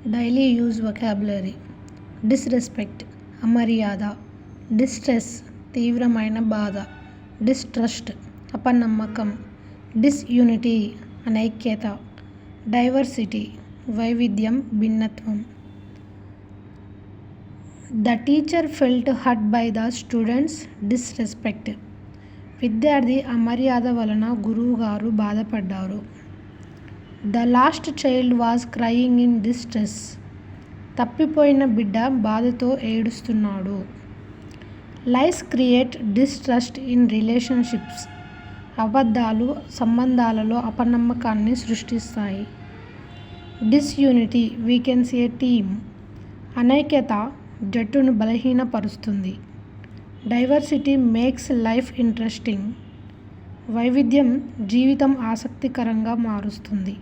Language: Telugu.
Daily use vocabulary. డిస్రెస్పెక్ట్ అమర్యాద. డిస్ట్రెస్ తీవ్రమైన బాధ. డిస్ట్రస్ట్ అపనమ్మకం. డిస్యూనిటీ అనైక్యత. డైవర్సిటీ వైవిధ్యం, భిన్నత్వం. The teacher felt hurt by the students disrespect. విద్యార్థి అమర్యాద వలన గురువుగారు బాధపడ్డారు. The lost child was crying in distress. తప్పిపోయిన బిడ్డ బాధతో ఏడుస్తున్నాడు. Lies create distrust in relationships. అబద్ధాలు సంబంధాలలో అపనమ్మకాన్ని సృష్టిస్తాయి. Disunity weakens a team. అనైక్యత జట్టును బలహీనపరుస్తుంది. Diversity makes life interesting. వైవిధ్యం జీవితం ఆసక్తికరంగా మారుస్తుంది.